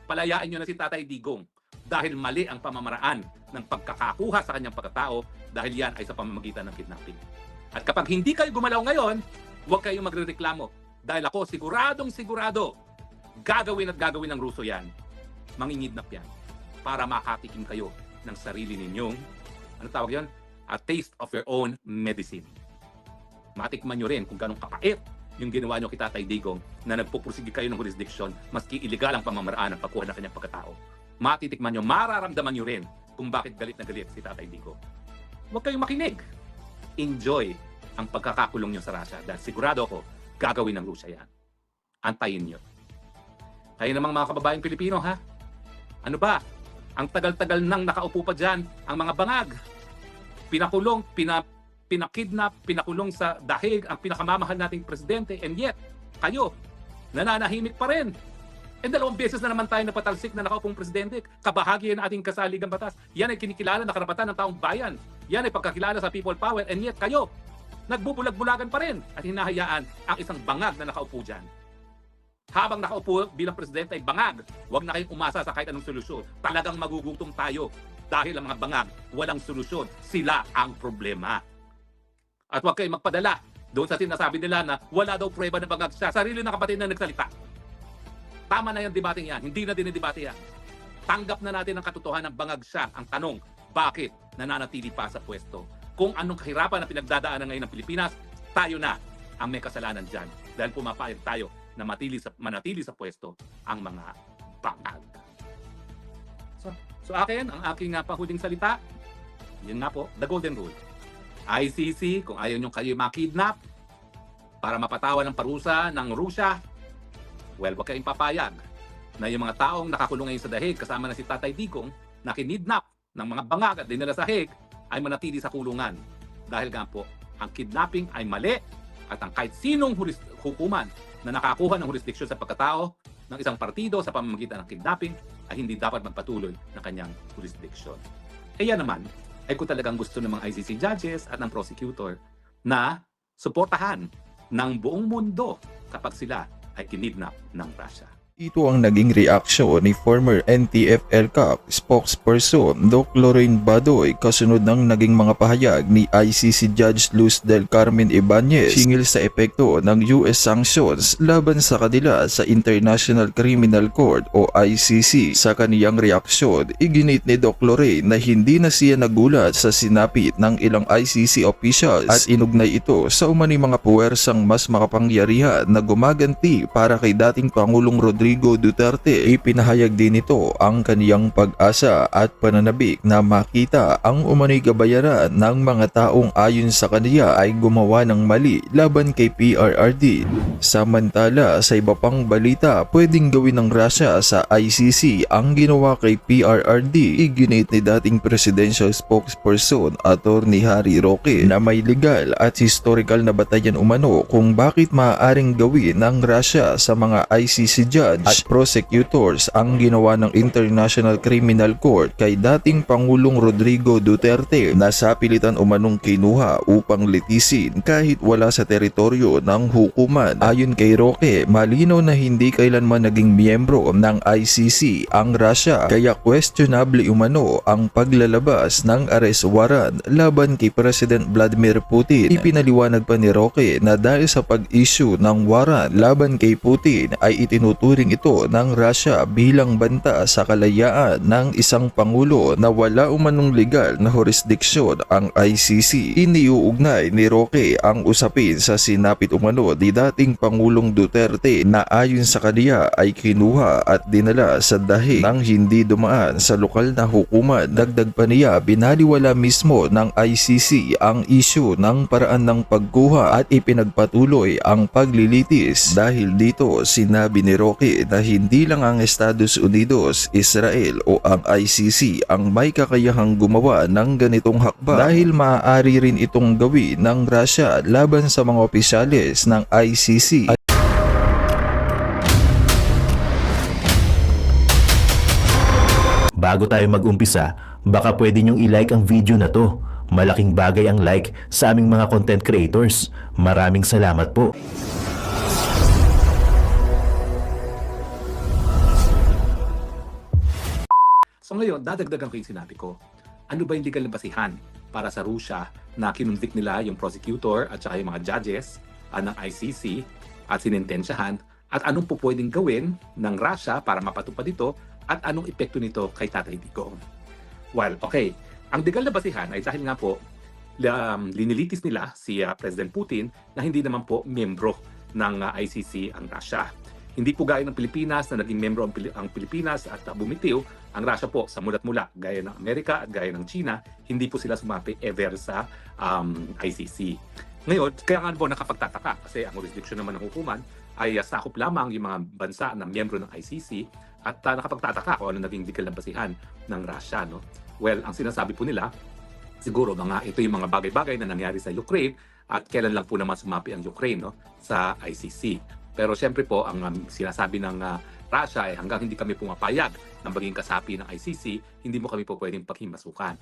palayain nyo na si Tatay Digong dahil mali ang pamamaraan ng pagkakakuha sa kanyang pagkatao dahil yan ay sa pamamagitan ng kidnapping. At kapag hindi kayo gumalaw ngayon, huwag kayong magrereklamo dahil ako sigurado gagawin ng Ruso yan. Mangingidnap yan para makatikim kayo ng sarili ninyong, ano tawag yan? A taste of your own medicine. Matikman nyo rin kung ganong kapait yung ginawa nyo kay Tatay Digong na nagpupursige kayo ng jurisdiction maski iligal ang pamamaraan ng pagkuha ng kanyang pagkatao. Matitikman nyo, mararamdaman nyo rin kung bakit galit na galit si Tatay Digong. Huwag kayong makinig. Enjoy ang pagkakakulong nyo sa Russia dahil sigurado ako gagawin ng Russia yan. Antayin nyo. Kayo namang mga kababayang Pilipino, ha? Ano ba? Ang tagal-tagal nang nakaupo pa dyan ang mga bangag. Pinakulong, pinakidnap, pinakulong sa dahig ang pinakamamahal nating presidente, and yet, kayo, nananahimik pa rin. And 2 beses na naman tayo napatalsik na nakaupong presidente. Kabahagi yan ating kasaligang batas. Yan ay kinikilala na karapatan ng taong bayan. Yan ay pagkakilala sa people power, and yet kayo, nagbubulag-bulagan pa rin at hinahayaan ang isang bangag na nakaupo dyan. Habang nakaupo bilang presidente ay bangag, huwag na kayong umasa sa kahit anong solusyon. Talagang magugutom tayo dahil ang mga bangag walang solusyon. Sila ang problema. At huwag kayong magpadala doon sa sinasabi nila na wala daw prueba na bangag siya. Sarili ng kapatid na nagsalita. Tama na yung debating yan. Hindi na dinidebate yan. Tanggap na natin ang katotohanan ng bangag siya. Ang tanong, bakit nananatili pa sa pwesto? Kung anong kahirapan na pinagdadaanan ngayon ng Pilipinas, tayo na ang may kasalanan dyan. Dahil pumapayag tayo na manatili sa pwesto ang mga bangag. So akin, ang aking panghuling salita, yun nga po, the golden rule. ICC, kung ayaw nyo kayo makidnap para mapatawan ng parusa ng Rusya, well, wag kayong papayag na yung mga taong nakakulong ngayon sa dahig kasama na si Tatay Digong na kinidnap ng mga bangag at dinala sa Hague ay manatili sa kulungan. Dahil nga po, ang kidnapping ay mali at ang kahit sinong hukuman na nakakuha ng jurisdiksyon sa pagkatao ng isang partido sa pamamagitan ng kidnapping ay hindi dapat magpatuloy ng kanyang jurisdiksyon. Kaya naman, ay kung talagang gusto ng mga ICC judges at ng prosecutor na suportahan ng buong mundo kapag sila ay kinidnap ng Russia. Ito ang naging reaksyon ni former NTF-ELCAC spokesperson Doc Lorraine Badoy kasunod ng naging mga pahayag ni ICC Judge Luz del Carmen Ibanez singil sa epekto ng US sanctions laban sa kanila sa International Criminal Court o ICC. Sa kaniyang reaksyon, iginit ni Doc Lorraine na hindi na siya nagulat sa sinapit ng ilang ICC officials at inugnay ito sa umani mga puwersang mas makapangyarihan na gumaganti para kay dating Pangulong Rodrigo Duterte. Ipinahayag din ito ang kaniyang pag-asa at pananabik na makita ang umano'y kabayaran ng mga taong ayon sa kaniya ay gumawa ng mali laban kay PRRD. Samantala, sa iba pang balita, pwedeng gawin ng Russia sa ICC ang ginawa kay PRRD. Iginit ni dating presidential spokesperson Attorney Harry Roque na may legal at historical na batayan umano kung bakit maaaring gawin ng Russia sa mga ICC judge at prosecutors ang ginawa ng International Criminal Court kay dating Pangulong Rodrigo Duterte na sapilitan umanong kinuha upang litisin kahit wala sa teritoryo ng hukuman. Ayon kay Roque, malinaw na hindi kailanman naging miyembro ng ICC ang Russia kaya questionable umano ang paglalabas ng arrest warrant laban kay President Vladimir Putin. Ipinaliwanag pa ni Roque na dahil sa pag-issue ng warrant laban kay Putin ay itinuturing ito ng Russia bilang banta sa kalayaan ng isang pangulo na wala umanong legal na jurisdiksyon ang ICC. Iniuugnay ni Roque ang usapin sa sinapit umano ni dating Pangulong Duterte na ayon sa kaniya ay kinuha at dinala sa dahig nang hindi dumaan sa lokal na hukuman. Dagdag pa niya, binaliwala mismo ng ICC ang issue ng paraan ng pagkuha at ipinagpatuloy ang paglilitis. Dahil dito, sinabi ni Roque na hindi lang ang Estados Unidos, Israel o ang ICC ang may kakayahang gumawa ng ganitong hakbang dahil maaari rin itong gawin ng Russia laban sa mga opisyales ng ICC. Bago tayo mag-umpisa, baka pwede nyong i-like ang video na to. Malaking bagay ang like sa aming mga content creators. Maraming salamat po. So ngayon, dadagdagan ko yung sinabi ko. Ano ba yung legal na basihan para sa Russia na kinunvict nila yung prosecutor at saka yung mga judges ng ICC at sinintensyahan, at anong po pwedeng gawin ng Russia para mapatupad ito at anong epekto nito kay Tatay Digong? Well, okay. Ang legal na basihan ay dahil nga po linilitis nila si President Putin na hindi naman po membro ng ICC ang Russia. Hindi po gaya ng Pilipinas na naging membro ang Pilipinas at bumitiw. Ang Russia po sa mulat-mula, gaya ng Amerika at gaya ng China, hindi po sila sumapi ever sa ICC. Ngayon, kaya nga po nakapagtataka kasi ang jurisdiction naman ng hukuman ay sakop lamang yung mga bansa na miyembro ng ICC at nakapagtataka kung ano naging legal na basihan ng Russia. No? Well, ang sinasabi po nila, siguro ito yung mga bagay-bagay na nangyari sa Ukraine at kailan lang po naman sumapi ang Ukraine sa ICC. Pero siyempre po, ang sinasabi ng Russia ay hanggang hindi kami pumapayag ng maging kasapi ng ICC, hindi mo kami po pwedeng paghimasukan.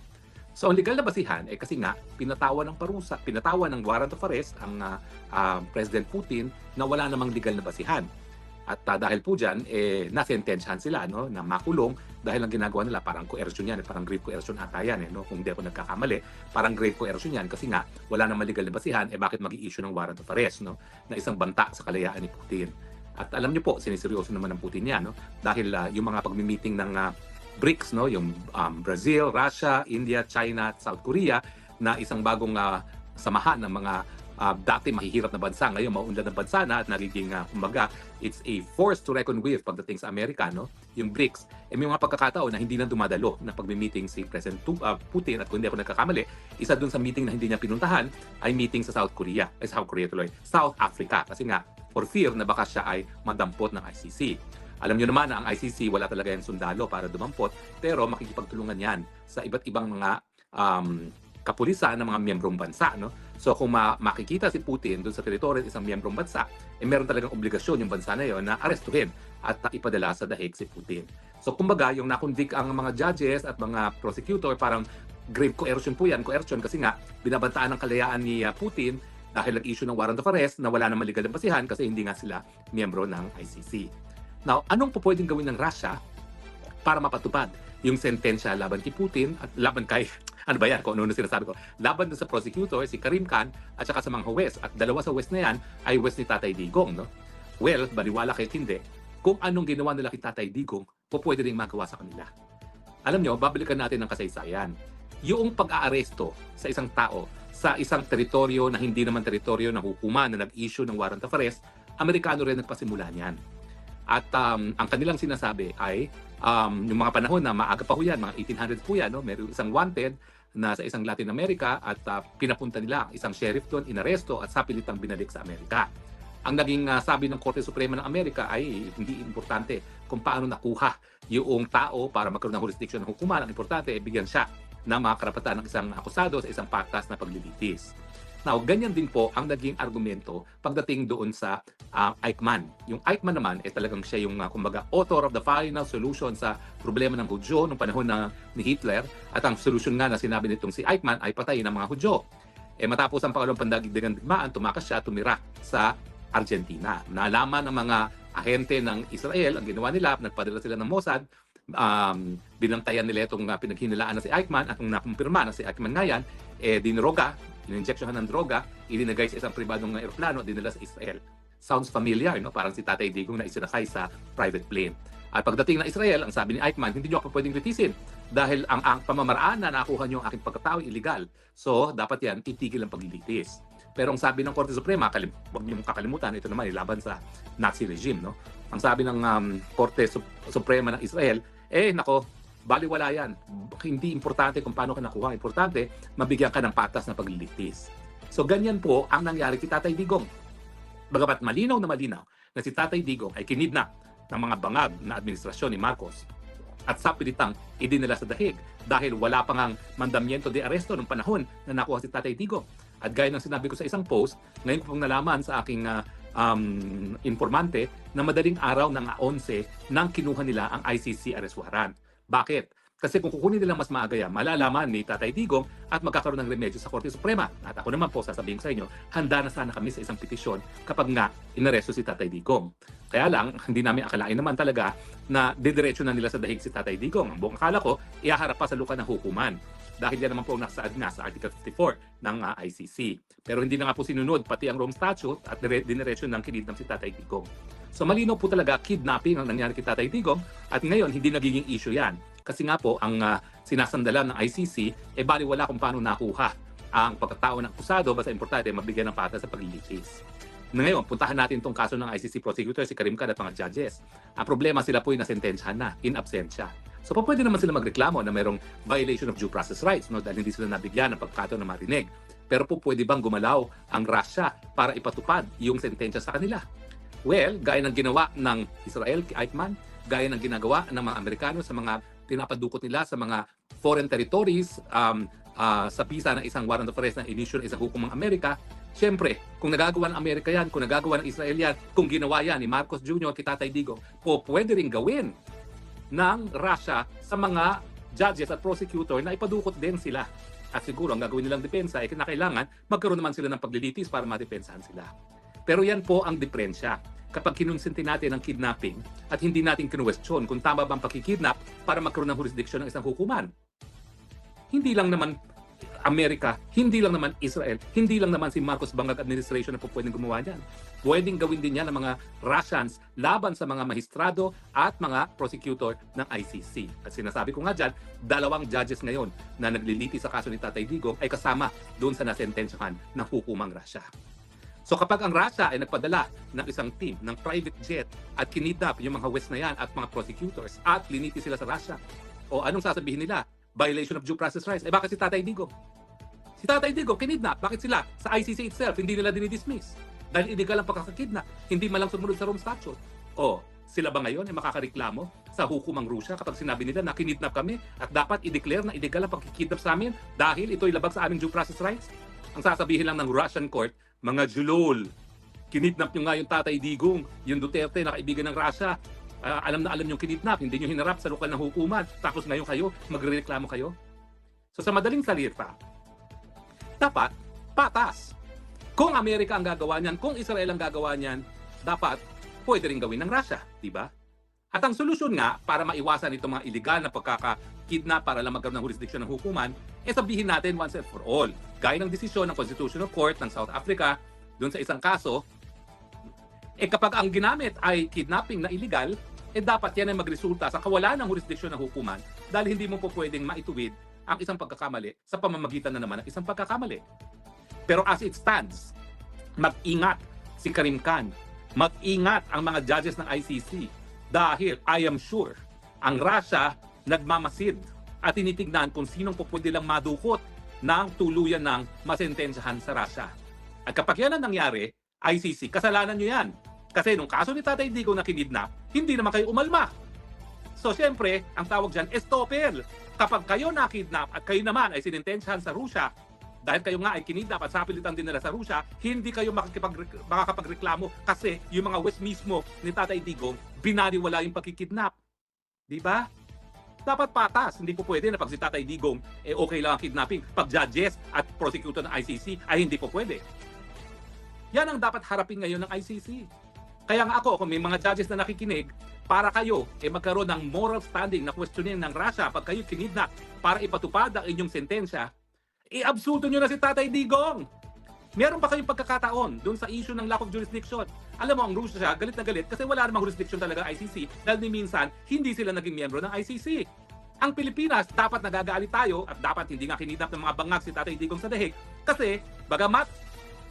So ang legal na basihan ay kasi nga pinatawan ng warrant of arrest ang President Putin na wala namang legal na basihan. At dahil po dyan, nasentensyahan sila na makulong dahil ang ginagawa nila parang coercion yan, parang grave coercion ata yan. Kung hindi ako nagkakamali, parang grave coercion yan kasi nga wala namang legal na basihan, bakit mag-i-issue ng warrant of arrest na isang banta sa kalayaan ni Putin. At alam niyo po, siniseryoso naman ng Putin yan dahil yung mga pagmi-meeting ng BRICS, yung Brazil, Russia, India, China at South Korea na isang bagong samahan ng mga dati mahihirap na bansa, ngayon mauunlad na bansa na at nagiging kumbaga it's a force to reckon with pagdating sa Amerika, yung BRICS. May mga pagkakataon na hindi na dumadalo na pagmi-meeting si President Putin at kung hindi ako nagkakamali, isa dun sa meeting na hindi niya pinuntahan ay meeting sa South Africa kasi nga for fear na baka siya ay madampot ng ICC. Alam niyo naman na ang ICC wala talaga yung sundalo para dumampot, pero makikipagtulungan yan sa iba't ibang mga kapulisan ng mga miyembrong bansa. So kung makikita si Putin doon sa teritoryo ng isang miyembrong bansa, meron talagang obligasyon yung bansa na yon na arestuhin at ipadala sa dahig si Putin. So kumbaga, yung nakonvict ang mga judges at mga prosecutor, parang grave coercion po yan. Coercion kasi nga, binabantaan ng kalayaan ni Putin dahil nag-issue ng warrant of arrest na wala namang legal na basihan kasi hindi nga sila miyembro ng ICC. Now, anong po pwedeng gawin ng Russia para mapatupad yung sentensya laban kay Putin at laban kay ano ba yan? Kung ano sinasabi ko. Laban sa prosecutor, si Karim Khan, at saka sa mga huwes. At dalawa sa huwes na yan ay huwes ni Tatay Digong. Well, baliwala kahit hindi, kung anong ginawa nila kay Tatay Digong, pwede rin magawa sa kanila. Alam nyo, babalikan natin ng kasaysayan. Yung pag-aaresto sa isang tao sa isang teritoryo na hindi naman teritoryo ng hukuman na nag-issue ng warrant of arrest, Amerikano rin nagpasimula niyan. At ang kanilang sinasabi ay yung mga panahon na maaga pa ho yan, mga 1800s po yan, meron isang wanted na sa isang Latin America at pinapunta nila isang sheriff doon, inaresto at sapilitang binalik sa Amerika. Ang naging sabi ng Korte Suprema ng Amerika ay hindi importante kung paano nakuha yung tao para magkaroon ng jurisdiction ng hukuman. Ang importante ay bigyan siya ng mga karapatan ng isang akusado sa isang patas na paglilitis. Now, ganyan din po ang naging argumento pagdating doon sa Eichmann. Yung Eichmann naman, talagang siya yung kumbaga author of the final solution sa problema ng Hudyo noong panahon ni Hitler. At ang solution nga na sinabi nitong si Eichmann ay patayin ang mga Hudyo. Matapos ang pangalawang pandaigdigang digmaan, tumakas siya, tumira sa Argentina. Naalaman ng mga ahente ng Israel, ang ginawa nila, nagpadala sila ng Mossad, binantayan nila itong pinaghinilaan na si Eichmann at kung nakumpirma na si Eichmann nga yan, diniroga, in-injectionhan ng droga, ilinagay sa isang pribadong aeroplano, dinala sa Israel. Sounds familiar, Parang si Tatay Digong na isinakay sa private plane. At pagdating na Israel, ang sabi ni Eichmann, hindi nyo ako pwedeng litisin dahil ang pamamaraan na nakuha nyo ang aking pagkatao illegal. So, dapat yan, itigil ang paglilitis. Pero ang sabi ng Korte Suprema, huwag niyong kakalimutan, ito naman laban sa Nazi regime. Ang sabi ng Korte Suprema ng Israel, baliwala yan. Hindi importante kung paano ka nakuha. Importante, mabigyan ka ng patas na paglilitis. So, ganyan po ang nangyari kay Tatay Digong. Bagamat malinaw na si Tatay Digong ay kinidnap ng mga bangag na administrasyon ni Marcos at sapilitang idinala sa dahig dahil wala pang mandamiento de aresto ng panahon na nakuha si Tatay Digong. At gaya ng sinabi ko sa isang post, ngayon ko pong nalaman sa aking informante na madaling araw ng 11 nang kinuha nila ang ICC arrest warrant. Bakit? Kasi kung kukunin nila mas maaga yan, malalaman ni Tatay Digong at magkakaroon ng remedyo sa Korte Suprema. At ako naman po, sasabihin ko sa inyo, handa na sana kami sa isang petisyon kapag nga inaresto si Tatay Digong. Kaya lang, hindi namin akalain naman talaga na didiretso na nila sa dahig si Tatay Digong. Ang buong akala ko, ihaharap pa sa luka ng hukuman. Dahil yan naman po nasaad nga sa Article 54 ng ICC. Pero hindi na nga po sinunod pati ang Rome Statute at diniretso ng kinidnap si Tatay Digong. So malinaw po talaga, kidnapping ang nangyari kay Tatay Digong at ngayon hindi nagiging issue yan. Kasi nga po, ang sinasandalan ng ICC, baliwala kung paano nakuha ang pagkatao ng akusado, basta importante mabigyan ng patas sa paglilitis. Ngayon, puntahan natin itong kaso ng ICC prosecutor, si Karim Khan at mga judges. Ang problema, sila po ay nasentensyahan na, in absentia. So pwede naman sila magreklamo na mayroong violation of due process rights, no? Dahil hindi sila nabigyan ng pagkataon na marinig. Pero po pwede bang gumalaw ang Russia para ipatupad yung sentensya sa kanila? Well, gaya ng ginawa ng Israel kay Eichmann, gaya ng ginagawa ng mga Amerikano sa mga pinapadukot nila sa mga foreign territories sa bisa ng isang warrant of arrest na inisyu ng isang hukumang Amerika. Siyempre, kung nagagawa ng Amerika yan, kung nagagawa ng Israel yan, kung ginawa yan ni Marcos Jr. kay Tatay Digong, pwede rin gawin ng Russia sa mga judges at prosecutor na ipadukot din sila. At siguro ang gagawin nilang depensa ay kinakailangan magkaroon naman sila ng paglilitis para madepensahan sila. Pero yan po ang diferensya. Kapag kinonsinti natin ang kidnapping at hindi natin kinuwestiyon kung tama ba ang pakikidnap para magkaroon ng jurisdiction ng isang hukuman. Hindi lang naman Amerika, hindi lang naman Israel, hindi lang naman si Marcos Bangag administration na po pwedeng gumawa niyan. Pwedeng gawin din yan ng mga Russians laban sa mga magistrado at mga prosecutor ng ICC. At sinasabi ko nga dyan, 2 judges ngayon na nagliliti sa kaso ni Tatay Digong ay kasama doon sa nasentensyahan ng hukumang Russia. So kapag ang Russia ay nagpadala ng isang team ng private jet at kinidnap yung mga West na yan at mga prosecutors at liniti sila sa Russia, o anong sasabihin nila? Violation of due process rights. Bakit si Tatay Digong? Si Tatay Digong, kinidnap. Bakit sila? Sa ICC itself, hindi nila dinidismiss. Dahil illegal ang pagkakakidnap. Hindi malang sumunod sa Rome Statute. O, sila ba ngayon ay makakareklamo sa hukumang Russia kapag sinabi nila na kinidnap kami at dapat i-declare na illegal ang pagkikidnap sa amin dahil ito'y labag sa aming due process rights? Ang sasabihin lang ng Russian court, mga julol, kinidnap nyo nga yung Tatay Digong, yung Duterte na kaibigan ng Russia. Alam na alam yung kinidnap, hindi nyo hinarap sa lokal ng hukuman, tapos ngayon kayo, magre-reklamo kayo. So sa madaling salita, dapat patas. Kung Amerika ang gagawa niyan, kung Israel ang gagawa niyan, dapat pwede rin gawin ng Russia, di ba? At ang solusyon nga para maiwasan itong mga illegal na pagkaka-kidnap para lang magkaroon ng jurisdiction ng hukuman, sabihin natin once and for all. Gaya ng desisyon ng Constitutional Court ng South Africa doon sa isang kaso, kapag ang ginamit ay kidnapping na illegal, dapat yan ay magresulta sa kawalan ng jurisdiction ng hukuman dahil hindi mo po pwedeng maituwid ang isang pagkakamali sa pamamagitan na naman ng isang pagkakamali. Pero as it stands, mag-ingat si Karim Khan, mag-ingat ang mga judges ng ICC dahil I am sure ang Russia nagmamasid at tinitignan kung sinong po pwede lang madukot ng tuluyan ng masentensyahan sa Russia. At kapag yan ang nangyari, ICC, kasalanan nyo yan. Kasi nung kaso ni Tatay Digong na kinidnap, hindi naman kayo umalma. So siyempre, ang tawag dyan, estopel. Kapag kayo nakidnap at kayo naman ay sinintensyahan sa Russia, dahil kayo nga ay kinidnap at sapilitan din nila sa Russia, hindi kayo makakapagreklamo kasi yung mga West mismo ni Tatay Digong, binaliwala yung pagkikidnap. Di ba? Dapat patas. Hindi po pwede na pag si Tatay Digong, okay lang ang kidnapping. Pag judges at prosecutor ng ICC, ay hindi po pwede. Yan ang dapat harapin ngayon ng ICC. Kaya nga ako, kung may mga judges na nakikinig, para kayo magkaroon ng moral standing na questionin ng Russia pag kayo kinidnap para ipatupad ang inyong sentensya, i-absulto nyo na si Tatay Digong. Meron pa kayong pagkakataon doon sa issue ng lack of jurisdiction. Alam mo, ang Russia galit na galit kasi wala namang jurisdiction talaga ICC dahil ni minsan hindi sila naging miyembro ng ICC. Ang Pilipinas, dapat nagagalit tayo at dapat hindi nga kinidnap ng mga bangag si Tatay Digong sa dahig kasi bagamat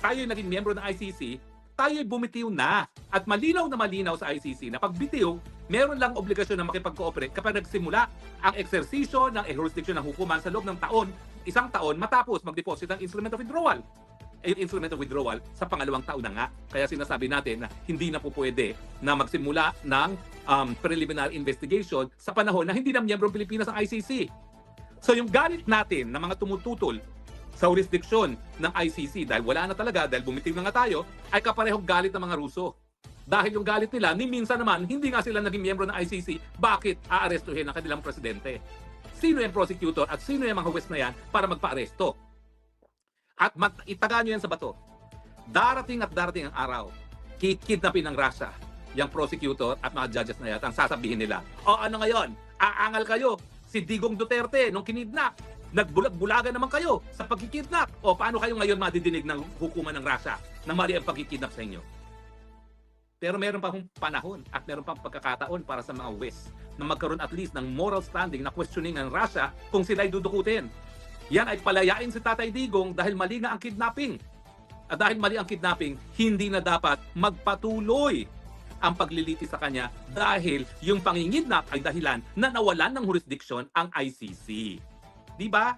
tayo ay naging miyembro ng ICC, tayo ay bumitiw na. At malinaw na malinaw sa ICC na pagbitiw, meron lang obligasyon na makipag-cooperate kapag nagsimula ang eksersisyo ng jurisdiction ng hukuman sa loob ng taon, isang taon matapos mag-deposit ng instrument of withdrawal. Yung instrument of withdrawal sa pangalawang taon na nga. Kaya sinasabi natin na hindi na po pwede na magsimula ng preliminary investigation sa panahon na hindi na miyembro ng Pilipinas ang ICC. So yung galit natin na mga tumututol sa jurisdiction ng ICC dahil wala na talaga, dahil bumitiw na nga tayo, ay kaparehong galit ng mga Ruso. Dahil yung galit nila, ni minsan naman, hindi nga sila naging miyembro ng ICC, bakit aarestuhin ang kanilang presidente? sino yung prosecutor at sino yung mga huwes na yan para magpa-aresto. At itaga nyo yan sa bato. Darating at darating ang araw, kikidnapin ng Russia yung prosecutor at mga judges na yan. Ang sasabihin nila, o ano ngayon, aangal kayo, si Digong Duterte nung kinidnap, nagbulag-bulagan naman kayo sa pagkikidnap. O paano kayo ngayon madidinig ng hukuman ng Russia na mali ang pagkikidnap sa inyo? Pero meron pa hong panahon at meron pang pagkakataon para sa mga West na magkaroon at least ng moral standing na questioning ng Russia kung sila'y dudukutin. Yan ay palayain si Tatay Digong dahil mali nga ang kidnapping. At dahil mali ang kidnapping, hindi na dapat magpatuloy ang paglilitis sa kanya dahil yung pangingidnap ay dahilan na nawalan ng jurisdiction ang ICC. Di ba?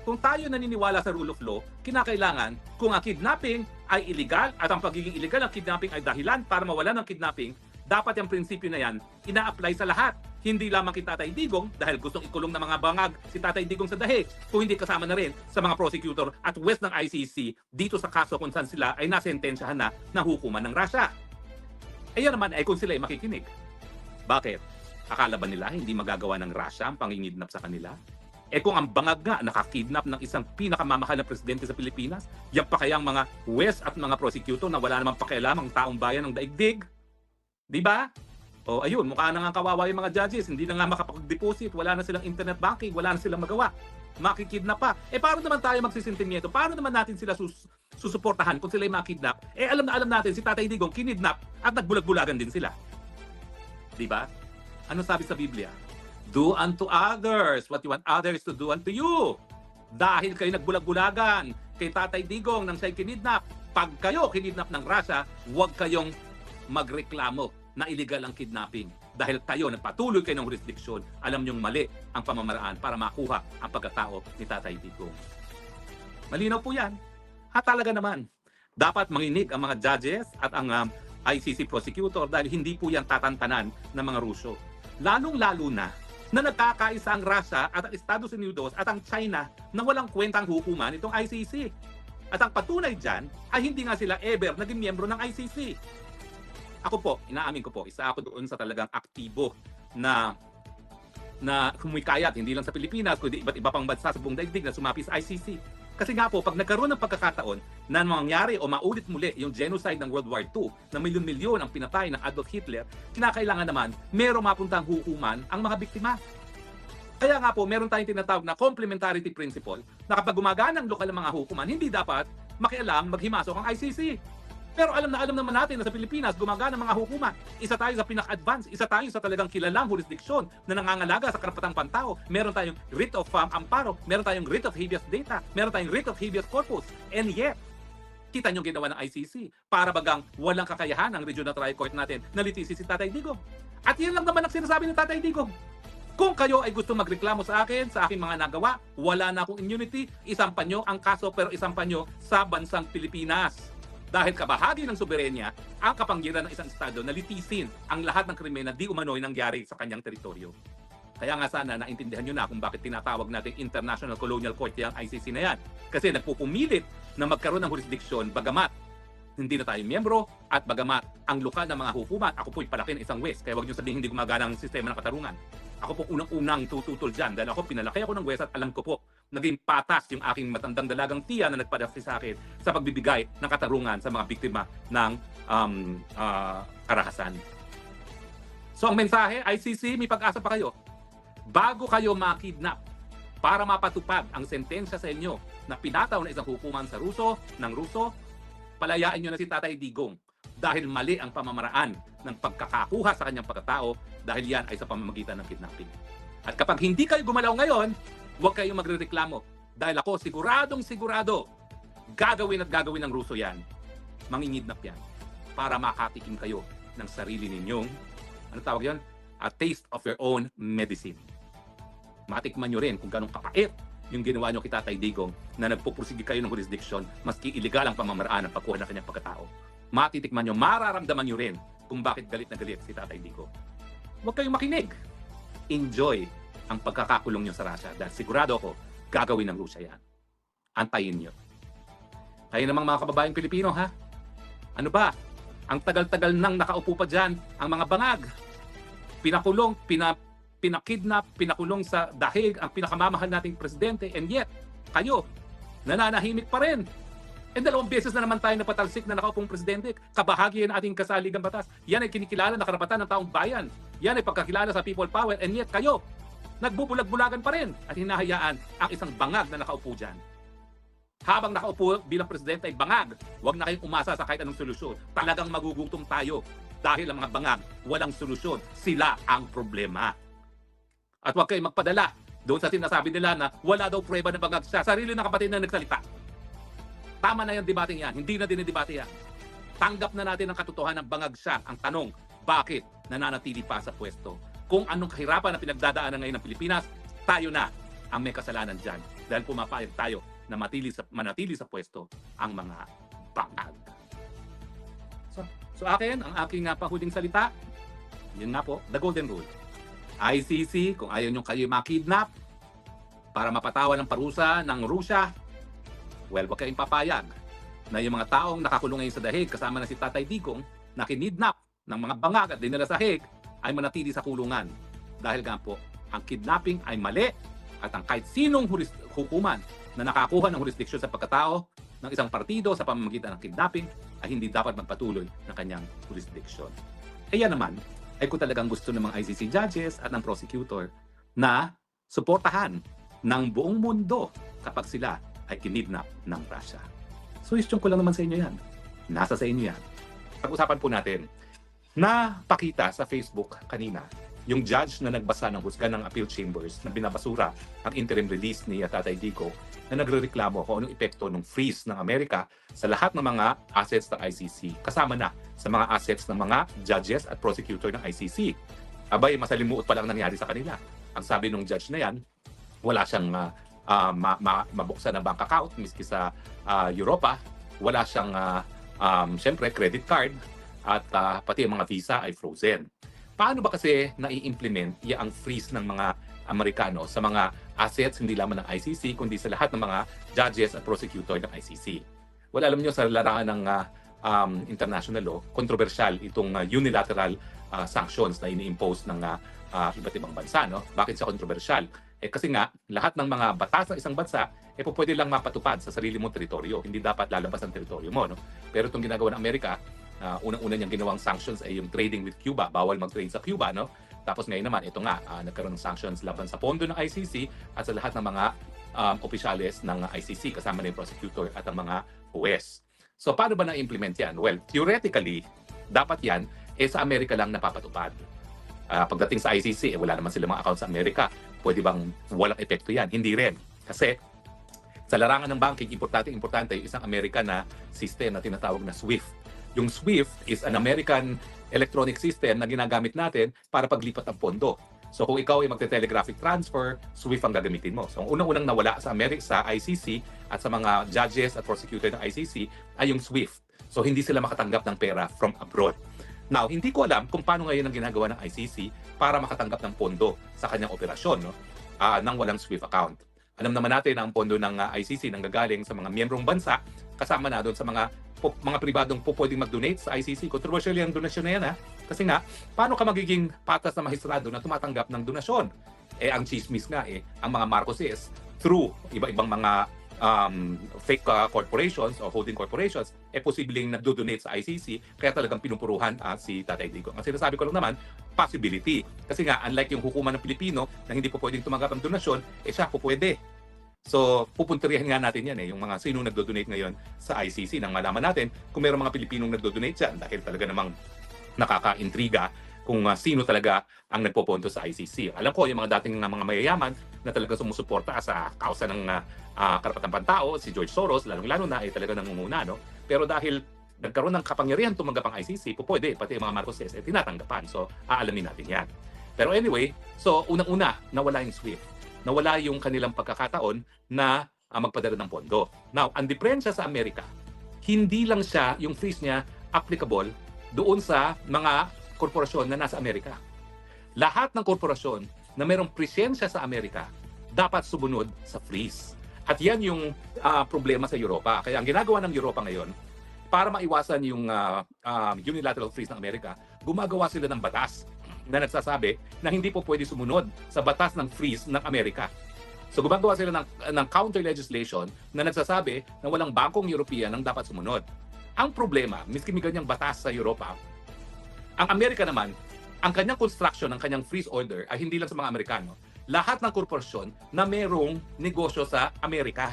Kung tayo naniniwala sa rule of law, kinakailangan kung ang kidnapping ay illegal at ang pagiging illegal ng kidnapping ay dahilan para mawalan ng kidnapping, dapat yung prinsipyo na yan ina-apply sa lahat. Hindi lamang kay Tatay Digong dahil gustong ikulong ng mga bangag si Tatay Digong sa dahig, kung hindi kasama na rin sa mga prosecutor at west ng ICC dito sa kaso kung saan sila ay nasentensyahan na ng hukuman ng Russia. Ayan naman ay kung sila ay makikinig. Bakit? Akala ba nila hindi magagawa ng Russia ang pangingidnap sa kanila? Kung ang bangag nga nakakidnap ng isang pinakamamahal na presidente sa Pilipinas, yan pa kayang mga west at mga prosecutor na wala namang pakialam ang taong bayan ng daigdig? Di ba? O ayun, mukha na nga kawawa yung mga judges, hindi na nga makapag-deposit, wala na silang internet banking, wala na silang magawa. Makikidnap pa. Paano naman tayo magsisentimento? Paano naman natin sila susuportahan kung sila ay makidnap? Alam na alam natin si Tatay Digong kinidnap at nagbulag-bulagan din sila. Di ba? Ano sabi sa Biblia? Do unto others what you want others to do unto you. Dahil kayo nagbulag-bulagan kay Tatay Digong nang siya'y kinidnap, pag kayo kinidnap ng Russia, huwag kayong magreklamo na illegal ang kidnapping. Dahil kayo, nagpatuloy kayo ng jurisdiction, alam niyong mali ang pamamaraan para makuha ang pagkatao ni Tatay Digong. Malinaw po yan. At talaga naman, dapat manginig ang mga judges at ang ICC prosecutor dahil hindi po yan tatantanan ng mga Ruso. Lalong-lalo na nagkakaisa ang Russia at ang Estados Unidos at ang China na walang kwentang hukuman itong ICC. At ang patunay dyan ay hindi nga sila ever naging miyembro ng ICC. Ako po, inaamin ko po, isa ako doon sa talagang aktibo na humikayat, hindi lang sa Pilipinas, kundi iba't iba pang bansa sa buong daigdig na sumapi sa ICC. Kasi nga po, pag nagkaroon ng pagkakataon na mangyari o maulit muli yung genocide ng World War II na milyon-milyon ang pinatay ng Adolf Hitler, kinakailangan naman merong mapuntang hukuman ang mga biktima. Kaya nga po, meron tayong tinatawag na complementarity principle na kapag gumagana ang lokal ng mga hukuman, hindi dapat makialam maghimasok ang ICC. Pero alam naman natin na sa Pilipinas, gumagana ang mga hukuman. Isa tayo sa pinaka-advance, isa tayo sa talagang kilalang jurisdiksyon na nangangalaga sa karapatang pantao. Meron tayong writ of amparo, meron tayong writ of habeas data, meron tayong writ of habeas corpus. And yet, kita nyo ginawa ng ICC para bagang walang kakayahan ang regional trial court natin na litisi si Tatay Digong. At yan lang naman ang sinasabi ni Tatay Digong. Kung kayo ay gusto magreklamo sa akin, sa aking mga nagawa, wala na akong immunity, isampan nyo ang kaso pero isampan nyo sa bansang Pilipinas. Dahil kabahagi ng soberenya ang kapanggiran ng isang estado na litisin ang lahat ng krimen na di umano'y nangyari sa kanyang teritoryo. Kaya nga sana naintindihan nyo na kung bakit tinatawag natin International Colonial Court yung ICC na yan. Kasi nagpupumilit na magkaroon ng jurisdiksyon bagamat hindi na tayo miyembro at bagamat ang lokal na mga hukuman, ako po'y palaki ng isang West. Kaya huwag nyo sabihin hindi gumagana ang sistema ng katarungan. Ako po unang-unang tututol dyan dahil ako pinalaki ako ng West at alam ko po naging patas yung aking matandang dalagang tiya na nagpadaki sa akin sa pagbibigay ng katarungan sa mga biktima ng karahasan. So ang mensahe, ICC, may pag-asa pa kayo. Bago kayo makidnap para mapatupad ang sentensya sa inyo na pinataw na isang hukuman sa ng Ruso, palayain nyo na si Tatay Digong dahil mali ang pamamaraan ng pagkakakuha sa kanyang pagkatao dahil yan ay sa pamamagitan ng kidnapping. At kapag hindi kayo gumalaw ngayon, huwag kayong magrereklamo dahil ako sigurado gagawin ng Ruso yan. Mangingidnap yan para makatikim kayo ng sarili ninyong, ano tawag yan? A taste of your own medicine. Matikman nyo rin kung ganong kapait yung ginawa nyo kay Tatay Digong na nagpupursige kayo ng jurisdiction maski illegal ang pamamaraan ng pagkuha ng kanyang pagkatao. Matitikman nyo, mararamdaman nyo rin kung bakit galit na galit si Tatay Digong. Huwag kayong makinig. Enjoy ang pagkakakulong nyo sa Russia dahil sigurado ako gagawin ng Russia yan. Antayin nyo. Kayo namang mga kababayang Pilipino, ha? Ano ba? Ang tagal-tagal nang nakaupo pa dyan ang mga bangag. Pinakulong, pinakidnap, pinakulong sa dahig ang pinakamamahal nating presidente, and yet, kayo, nananahimik pa rin. And 2 beses na naman tayo napatalsik na nakaupong presidente. Kabahagi ng ating kasaligang batas. Yan ay kinikilala na karapatan ng taong bayan. Yan ay pagkakilala sa people power, and yet kayo, nagbubulag-bulagan pa rin at hinahayaan ang isang bangag na nakaupo dyan. Habang nakaupo bilang presidente ay bangag, huwag na kayong umasa sa kahit anong solusyon. Talagang magugutom tayo dahil ang mga bangag walang solusyon. Sila ang problema. At huwag kayong magpadala doon sa sinasabi nila na wala daw prueba na bangag siya. Sarili ng kapatid na nagsalita. Tama na yung debating yan. Hindi na dinidebate yan. Tanggap na natin ang katotohanan ng bangag siya. Ang tanong, bakit nananatili pa sa pwesto? Kung anong kahirapan na pinagdadaanan ngayon ng Pilipinas, tayo na ang may kasalanan dyan. Dahil pumapayag tayo na manatili sa pwesto ang mga bangag. So akin, ang aking pahuling salita, yun nga po, the golden rule. ICC, kung ayaw nyo kayo makidnap para mapatawan ng parusa ng Rusya, well, wag kayong papayag na yung mga taong nakakulong ngayon sa dahig kasama na si Tatay Digong na kinidnap ng mga bangag at dinala sa Hague ay manatili sa kulungan. Dahil nga po, ang kidnapping ay mali at ang kahit sinong hukuman na nakakuha ng jurisdiksyon sa pagkatao ng isang partido sa pamamagitan ng kidnapping ay hindi dapat magpatuloy ng kanyang jurisdiksyon. Kaya naman, ay kung talagang gusto ng mga ICC judges at ng prosecutor na suportahan ng buong mundo kapag sila ay kinidnap ng Russia. Suggestion ko lang naman sa inyo yan. Nasa sa inyo yan. Pag-usapan po natin, napakita sa Facebook kanina yung judge na nagbasa ng husga ng appeal chambers na binabasura ang interim release ni Tatay Digo na nagrereklamo kung anong epekto ng freeze ng Amerika sa lahat ng mga assets ng ICC, kasama na sa mga assets ng mga judges at prosecutor ng ICC. Abay, masalimuot pa lang nangyari sa kanila. Ang sabi ng judge na yan, wala siyang mabuksan na bank account miski sa Europa, wala siyang syempre credit card at pati ang mga visa ay frozen. Paano ba kasi nai-implement ang freeze ng mga Amerikano sa mga assets hindi lamang ng ICC kundi sa lahat ng mga judges at prosecutor ng ICC? Well, alam niyo sa larangan ng international law, kontrobersyal itong unilateral sanctions na ini-impose ng iba't ibang bansa. No? Bakit siya kontrobersyal? Kasi nga, lahat ng mga batas ng isang bansa pwede lang mapatupad sa sarili mong teritoryo. Hindi dapat lalabas ang teritoryo mo. No? Pero itong ginagawa ng Amerika, unang-una niyang ginawang sanctions ay yung trading with Cuba. Bawal mag-trade sa Cuba. No? Tapos ngayon naman, ito nga, nagkaroon ng sanctions laban sa pondo ng ICC at sa lahat ng mga opisyales ng ICC, kasama na yung prosecutor at ang mga huwes. So, paano ba na-implement yan? Well, theoretically, dapat yan sa Amerika lang napapatupad. Pagdating sa ICC, wala naman sila mga account sa Amerika. Pwede bang walang epekto yan? Hindi rin. Kasi sa larangan ng banking, importante yung isang American na system na tinatawag na SWIFT. Yung SWIFT is an American electronic system na ginagamit natin para paglipat ng pondo. So kung ikaw ay magte-telegraphic transfer, SWIFT ang gagamitin mo. So ang unang-unang nawala sa sa ICC at sa mga judges at prosecutor ng ICC ay yung SWIFT. So hindi sila makatanggap ng pera from abroad. Now, hindi ko alam kung paano ngayon ang ginagawa ng ICC para makatanggap ng pondo sa kanyang operasyon nang walang SWIFT account. Alam naman natin na ang pondo ng ICC nanggagaling sa mga miyembrong bansa, kasama na doon sa mga pribadong pwedeng mag-donate sa ICC. Controversial yung donasyon na yan Kasi nga, paano ka magiging patas na mahistrado na tumatanggap ng donasyon? Ang chismis nga ang mga Marcoses through iba-ibang mga fake corporations o holding corporations, posibleng nagdo-donate sa ICC, kaya talagang pinupuruhan si Tatay Digong. Ang sinasabi ko lang naman, possibility. Kasi nga, unlike yung hukuman ng Pilipino na hindi po pwedeng tumanggap ng donasyon, siya po pwede. So, pupunterihan nga natin yan yung mga sino nagdo-donate ngayon sa ICC nang malaman natin kung mayroong mga Pilipinong nagdo-donate dyan dahil talaga namang nakaka-intriga kung sino talaga ang nagpoponto sa ICC. Alam ko, yung mga dating mga mayayaman na talaga sumusuporta sa kausa ng karapatang pantao, si George Soros, lalong-lalo na talaga nangunguna. No? Pero dahil nagkaroon ng kapangyarihan tumanggap ang ICC, pwede, pati yung mga Marcoses, tinatanggapan. So, aalamin natin yan. Pero anyway, so unang-una, nawala yung SWIFT. Nawala yung kanilang pagkakataon na magpadala ng pondo. Now, ang diferensya sa Amerika, hindi lang siya, yung freeze niya, applicable doon sa mga korporasyon na nasa Amerika. Lahat ng korporasyon na mayroong presensya sa Amerika, dapat sumunod sa freeze. At yan yung problema sa Europa. Kaya ang ginagawa ng Europa ngayon, para maiwasan yung unilateral freeze ng Amerika, gumagawa sila ng batas na nagsasabi na hindi po pwede sumunod sa batas ng freeze ng Amerika. So gumagawa sila ng counter legislation na nagsasabi na walang bangkong European ang dapat sumunod. Ang problema, miski may ganyang batas sa Europa, ang Amerika naman, ang kanyang construction ng kanyang freeze order ay hindi lang sa mga Amerikano. Lahat ng korporasyon na merong negosyo sa Amerika.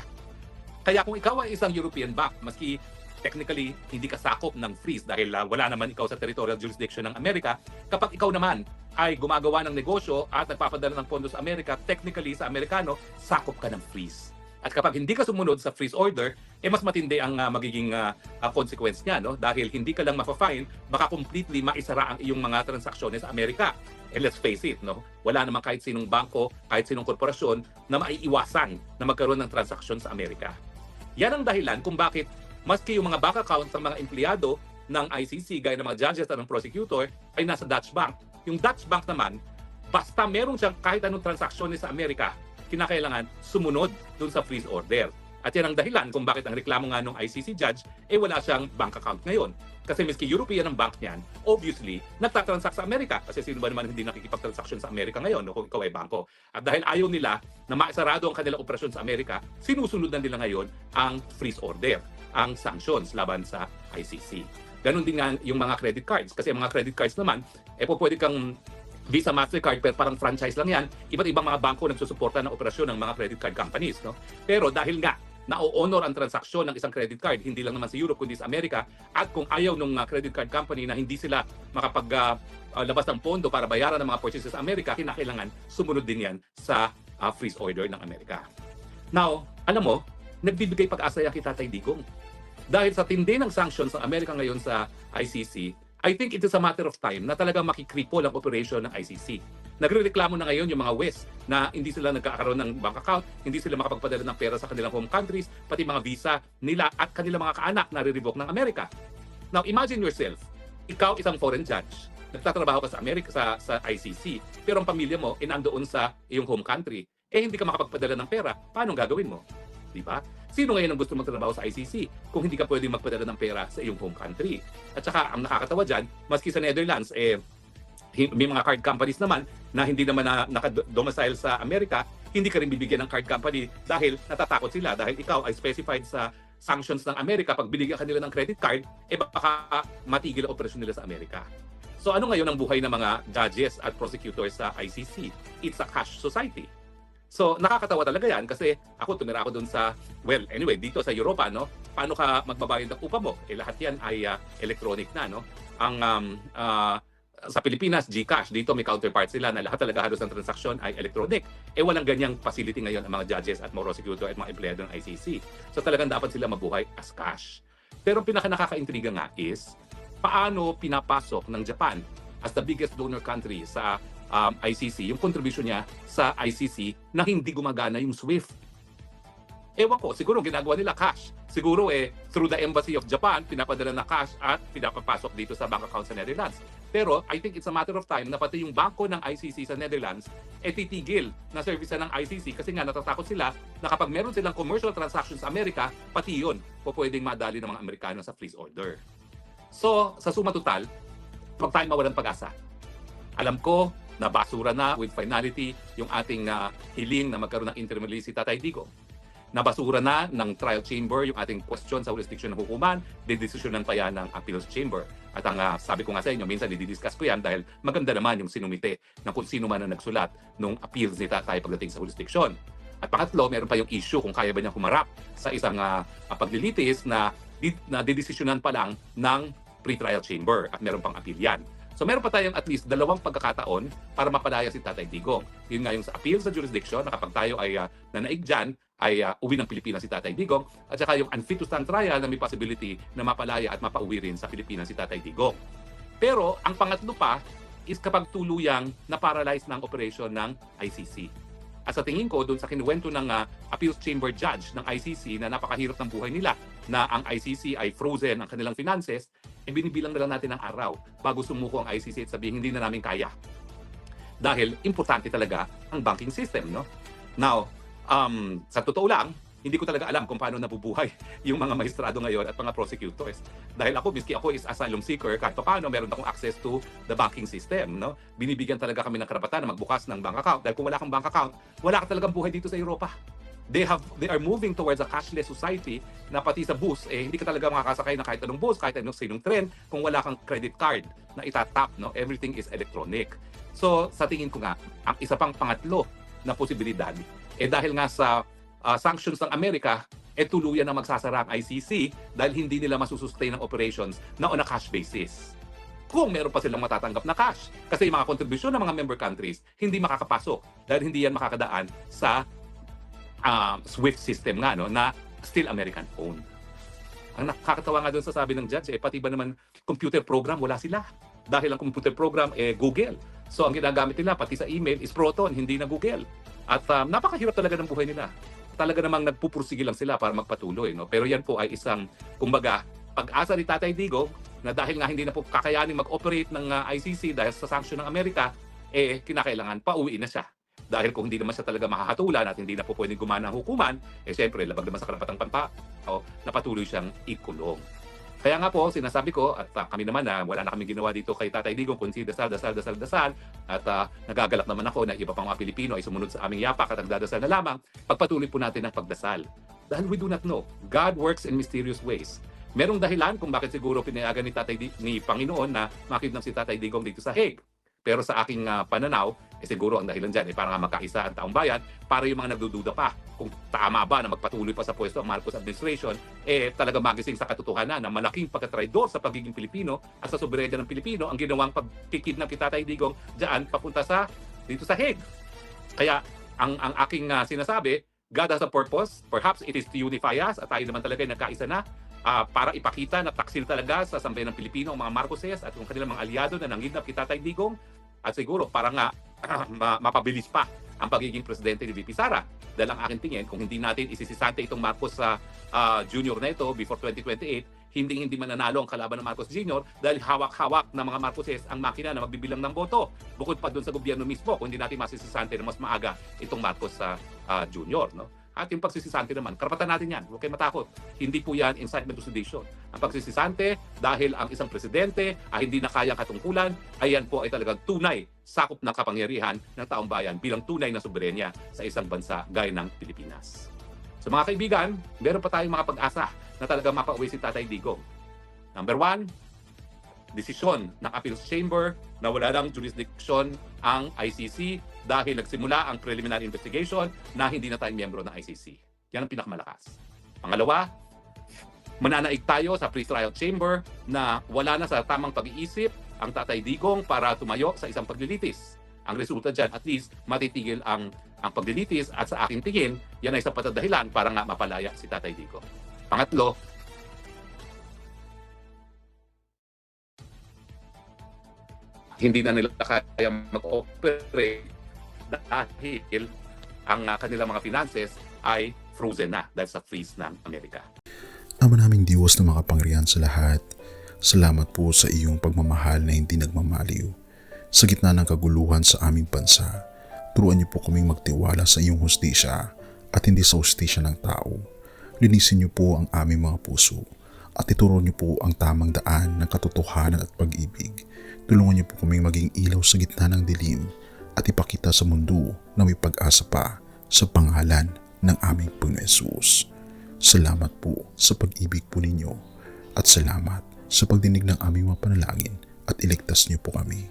Kaya kung ikaw ay isang European bank, maski technically hindi ka sakop ng freeze dahil wala naman ikaw sa territorial jurisdiction ng Amerika, kapag ikaw naman ay gumagawa ng negosyo at nagpapadala ng pondo sa Amerika, technically sa Amerikano, sakop ka ng freeze. At kapag hindi ka sumunod sa freeze order, mas matindi ang magiging consequence niya, no? Dahil hindi ka lang mapa-fine, baka completely maisara ang iyong mga transaksyones sa Amerika. And let's face it, no? Wala naman kahit sinong bangko, kahit sinong korporasyon na maiiwasan na magkaroon ng transaksyon sa Amerika. Yan ang dahilan kung bakit maski yung mga bank accounts ng mga empleyado ng ICC, gaya ng mga judges at ng prosecutor, ay nasa Dutch Bank. Yung Dutch Bank naman, basta meron siyang kahit anong transaksyones sa Amerika, kinakailangan sumunod dun sa freeze order. At yan ang dahilan kung bakit ang reklamo nga ng ICC judge wala siyang bank account ngayon. Kasi miski European ang bank niyan, obviously, nagtatransact sa Amerika. Kasi sino ba naman hindi nakikipagtransaksyon sa Amerika ngayon, no, kung ikaw ay bangko. At dahil ayaw nila na maisarado ang kanilang operasyon sa Amerika, sinusunod na nila ngayon ang freeze order, ang sanctions laban sa ICC. Ganon din nga yung mga credit cards. Kasi ang mga credit cards naman, pwede kang Visa, Mastercard, pero parang franchise lang yan. Iba't ibang mga bangko nagsusuporta ng operasyon ng mga credit card companies. No? Pero dahil nga, na-honor ang transaksyon ng isang credit card, hindi lang naman sa Europe, kundi sa Amerika, at kung ayaw ng credit card company na hindi sila makapaglabas ng pondo para bayaran ng mga purchases sa Amerika, kinakailangan sumunod din yan sa freeze order ng Amerika. Now, alam mo, nagbibigay pag-asa yan kay Tatay Digong. Dahil sa tindi ng sanctions ng Amerika ngayon sa ICC, I think it is a matter of time na talagang makikripol ang operation ng ICC. Nagrereklamo na ngayon yung mga West na hindi sila nagkakaroon ng bank account, hindi sila makapagpadala ng pera sa kanilang home countries, pati mga visa nila at kanilang mga kaanak na re-revoke ng Amerika. Now, imagine yourself, ikaw isang foreign judge, nagtatrabaho ka sa Amerika, sa ICC, pero ang pamilya mo nandoon sa iyong home country, hindi ka makapagpadala ng pera, paano gagawin mo? Di ba? Sino ngayon ang gusto magtrabaho sa ICC kung hindi ka pwedeng magpadala ng pera sa iyong home country? At saka, ang nakakatawa dyan, maski sa Netherlands, may mga card companies naman na hindi naman naka-domicile sa Amerika, hindi ka rin bibigyan ng card company dahil natatakot sila dahil ikaw ay specified sa sanctions ng Amerika. Pag binigyan kanila ng credit card, baka matigil ang operasyon nila sa Amerika. So ano ngayon ang buhay ng mga judges at prosecutors sa ICC? It's a cash society. So nakakatawa talaga yan kasi tumira ako dun sa, dito sa Europa, no? Paano ka magbabayad ng upa mo? Lahat yan ay electronic na, no? Sa Pilipinas, GCash. Dito may counterpart sila na lahat talaga halos ng transaksyon ay electronic. Walang ganyang facility ngayon ang mga judges at mga prosecutor at mga empleyado ng ICC. So talagang dapat sila mabuhay as cash. Pero ang pinaka-nakakaintriga nga is, paano pinapasok ng Japan as the biggest donor country sa ICC, yung contribution niya sa ICC na hindi gumagana yung SWIFT. Ewan ko, siguro ginagawa nila cash. Siguro through the Embassy of Japan, pinapadala na cash at pinapapasok dito sa bank account sa Netherlands. Pero I think it's a matter of time na pati yung bangko ng ICC sa Netherlands titigil na service ng ICC kasi nga natatakot sila na kapag meron silang commercial transactions sa Amerika, pati yun pwedeng madali ng mga Amerikano sa freeze order. So, sa suma total, huwag tayong mawalan pag-asa. Alam ko na basura na with finality yung ating hiling na magkaroon ng interim release si Tatay Digong. Nabasura na ng trial chamber yung ating question sa jurisdiction ng hukuman, didesisyonan pa yan ng appeals chamber. At ang sabi ko nga sa inyo, minsan didiscuss ko yan dahil maganda naman yung sinumite ng kung sino man ang nagsulat nung appeals ni Tatay pagdating sa jurisdiction. At pangatlo, meron pa yung issue kung kaya ba niya humarap sa isang paglilitis na didesisyonan pa lang ng pre-trial chamber at meron pang appeal yan. So meron pa tayong at least 2 pagkakataon para mapalaya si Tatay Digong. Yun nga yung sa appeal sa jurisdiction na kapag tayo ay nanaig dyan, ay uwi ng Pilipinas si Tatay Digong. At saka yung unfit to stand trial na may possibility na mapalaya at mapauwi rin sa Pilipinas si Tatay Digong. Pero ang pangatlo pa is kapag tuluyang na-paralyze ng operation ng ICC. At sa tingin ko, doon sa kinuwento ng appeals chamber judge ng ICC na napakahirap ng buhay nila, na ang ICC ay frozen ang kanilang finances, binibilang na lang natin ang araw bago sumuko ang ICC at sabihin hindi na namin kaya. Dahil importante talaga ang banking system, no? Now, sa totoo lang, hindi ko talaga alam kung paano nabubuhay yung mga maestrado ngayon at mga prosecutors. Dahil miski ako is asylum seeker, kahit paano meron akong access to the banking system. No? Binibigyan talaga kami ng karapatan na magbukas ng bank account. Dahil kung wala kang bank account, wala ka talagang buhay dito sa Europa. They are moving towards a cashless society na pati sa bus, hindi ka talaga makakasakay na kahit anong bus, kahit anong sinong tren, kung wala kang credit card na itatap. No? Everything is electronic. So sa tingin ko nga, ang isa pang pangatlo na posibilidad, dahil nga sa sanctions ng Amerika, tuluyan na magsasara ang ICC dahil hindi nila masusustain ang operations na on a cash basis. Kung meron pa silang matatanggap na cash. Kasi yung mga kontribusyon ng mga member countries, hindi makakapasok dahil hindi yan makakadaan sa SWIFT system nga, no, na still American owned. Ang nakakatawa nga doon sa sabi ng judge, pati ba naman computer program, wala sila. Dahil ang computer program, Google. So ang ginagamit nila, pati sa email, is Proton, hindi na Google. At napakahirap talaga ng buhay nila. Talaga namang nagpupursige lang sila para magpatuloy. No? Pero yan po ay isang, kumbaga, pag-asa ni Tatay Digong, na dahil nga hindi na po kakayanin mag-operate ng ICC dahil sa sanction ng Amerika, kinakailangan pauwi na siya. Dahil kung hindi naman siya talaga makahatulan at hindi na po pwedeng gumana ang hukuman, siyempre, labag naman sa karapatang pantao, na patuloy siyang ikulong. Kaya nga po, sinasabi ko, at kami naman na wala na kami ginawa dito kay Tatay Digong, kundi dasal, at nagagalak naman ako na iba pang mga Pilipino ay sumunod sa aming yapak at nagdadasal na lamang, pagpatuloy po natin ang pagdasal. Dahil we do not know. God works in mysterious ways. Merong dahilan kung bakit siguro pinayagan ni Panginoon na makidnap si Tatay Digong dito sa Hague. Pero sa aking pananaw, siguro ang dahilan dyan para nga magkaisa ang taong bayan, para yung mga nagdududa pa kung tama ba na magpatuloy pa sa pwesto ang Marcos administration, talaga magising sa katotohanan na malaking pagkatraidor sa pagiging Pilipino at sa soberenya ng Pilipino ang ginawang pagkikidnap ni Tatay Digong dyan papunta dito sa Hague. Kaya ang aking sinasabi, God has a purpose. Perhaps it is to unify us at tayo naman talaga ay nagkaisa na para ipakita na taksil talaga sa sambayan ng Pilipino ang mga Marcoses at yung kanilang mga aliado na nanginap kay Tatay Digong. At siguro para nga mapabilis pa ang pagiging presidente ni VP Sara. Dahil ang aking tingin, kung hindi natin isisisante itong Marcos Jr. na ito before 2028, hindi mananalo ang kalaban ng Marcos Jr. dahil hawak-hawak ng mga Marcoses ang makina na magbibilang ng boto. Bukod pa doon sa gobyerno mismo, kung hindi natin masisisante na mas maaga itong Marcos Jr. No? At yung pagsisisante naman, karapatan natin yan. Huwag kayo matakot. Hindi po yan incitement to sedition. Ang pagsisisante, dahil ang isang presidente ay hindi na kayang katungkulan, ay yan po ay talagang tunay sakop ng kapangyarihan ng taong bayan bilang tunay na soberenya sa isang bansa gaya ng Pilipinas. So mga kaibigan, meron pa tayong mga pag-asa na talagang mapauwi si Tatay Digong. Number 1, desisyon ng Appeals Chamber na wala lang jurisdiction ang ICC dahil nagsimula ang preliminary investigation na hindi na tayo miyembro ng ICC. Yan ang pinakamalakas. Pangalawa, mananaig tayo sa pre-trial chamber na wala na sa tamang pag-iisip ang Tatay Digong para tumayo sa isang paglilitis. Ang resulta dyan, at least, matitigil ang paglilitis at sa aking tingin, yan ay sapat na dahilan para nga mapalaya si Tatay Digong. Pangatlo, hindi na nila kaya mag-operate dahil ang kanilang mga finances ay frozen na dahil sa freeze ng Amerika. Ama naming Diyos na makapangyarihan sa lahat, salamat po sa iyong pagmamahal na hindi nagmamaliw. Sa gitna ng kaguluhan sa aming bansa, turuan niyo po kaming magtiwala sa iyong hustisya at hindi sa hustisya ng tao. Linisin niyo po ang aming mga puso at ituro niyo po ang tamang daan ng katotohanan at pag-ibig. Tulungan niyo po kaming maging ilaw sa gitna ng dilim at ipakita sa mundo na may pag-asa pa sa pangalan ng aming Panginoon Hesus. Salamat po sa pag-ibig po ninyo at salamat sa pagdinig ng aming mga panalangin at iligtas niyo po kami.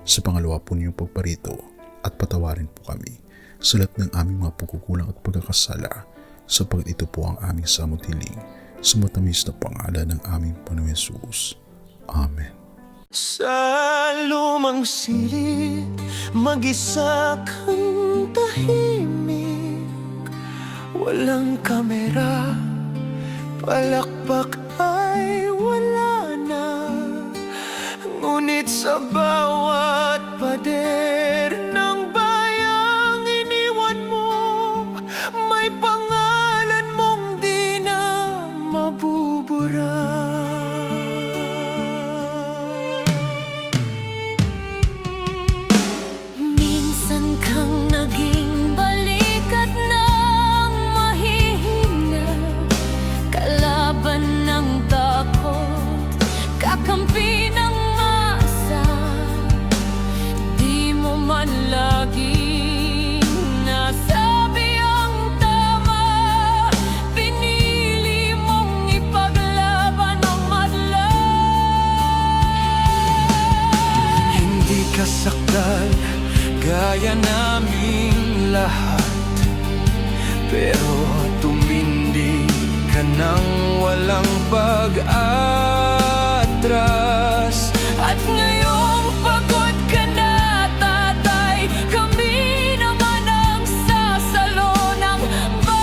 Sa pangalawa po niyong pagparito at patawarin po kami sa lahat ng aming mga pagkukulang at pagkakasala sapagkat ito po ang aming samot hiling sa matamis na pangalan ng aming Panginoon Hesus. Amen. Sa lumang silid, mag-isa kang tahimik. Walang kamera, palakpak ay wala na. Ngunit sa bawat pader ng bayang iniwan mo, may pangalan mong di na mabubura. Minsan kang naging balikat ng mahihimik. pero tumindi ka nang walang pag-atras. At ngayong pagod ka na, tatay, kami naman ang sasalo ng bawat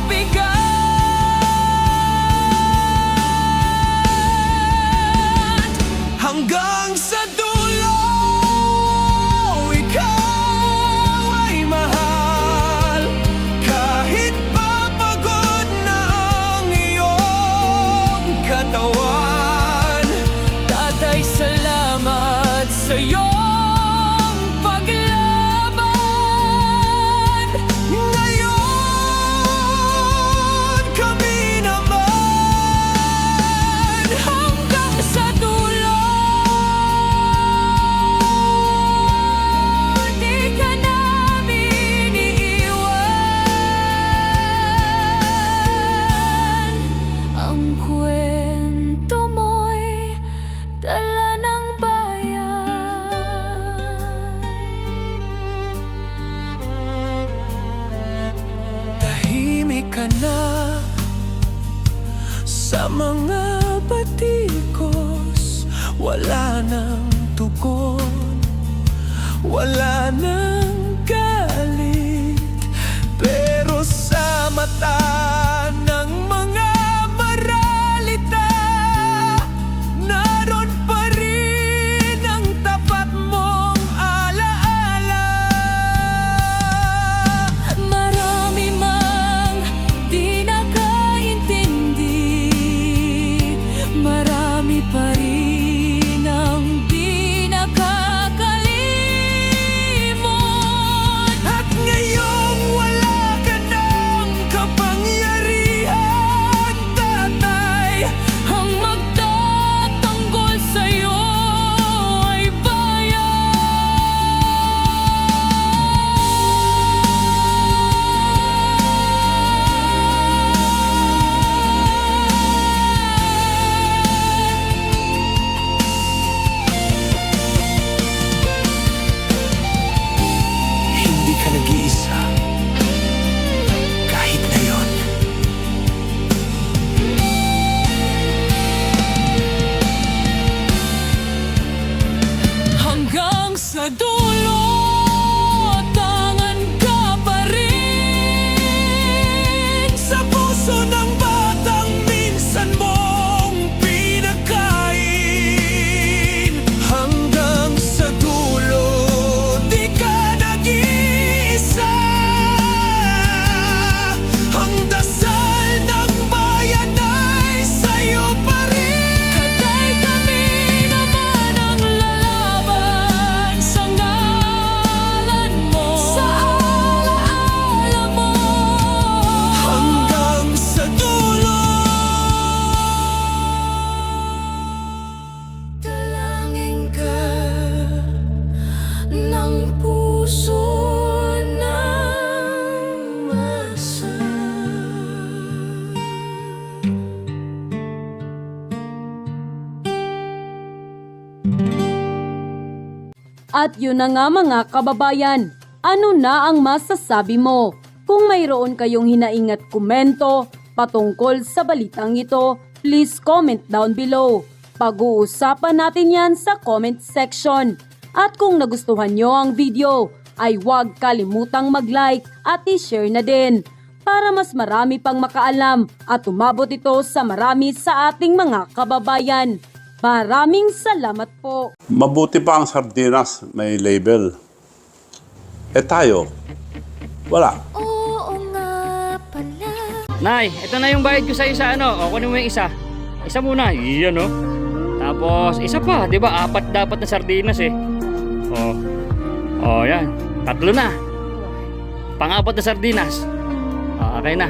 bigat. Hanggang sa dulo, ikaw ay mahal. Kahit papagod na ang iyong katawan. Tatay, salamat sa iyong paglaban. Ngayon, kami naman hanggang sa dulo. Di ka namin iiwan. Ang kwento mo'y dala ng bayan. Tahimik ka na sa mga batikos. Wala nang tugon, wala nang galit, pero sa mata ng mga maralita, naroon pa rin ang tapat mong alaala. Marami mang di nakaintindi, marami pa rin ang di nakakalimot. At ngayong wala ka ng kapangyarihan, tatay, ang magtatanggol sa'yo ay hindi ka nag-iisa kahit ngayon. Hanggang sa dulo, tangan ka pa rin sa puso ng batang minsan mong pinakain. Hanggang sa dulo, di ka nag-iisa. Ang dasal ng bayan ay sa'yo pa rin. Katay, kami naman ang lalaban sa ngalan mo, sa alaala mo. Hanggang sa dulo, dalangin ka ng puso ng masa. At yun na nga mga kababayan, ano na ang masasabi mo? Kung mayroon kayong hinaing at komento patungkol sa balitang ito, please comment down below. Pag-uusapan natin yan sa comment section. At kung nagustuhan nyo ang video, ay huwag kalimutang mag-like at i-share na din para mas marami pang makaalam at umabot ito sa marami sa ating mga kababayan. Maraming salamat po. Mabuti pa ang sardinas, may label. Eh tayo, wala. Oo nga pala. Nay, ito na yung bayad ko sa isa, ano? O, kunin mo yung isa. Isa muna, iyan, no? Tapos, isa pa, di ba? 4 dapat na sardinas, eh. O, yan. 3 na. Pang-4 na sardinas. O, okay na.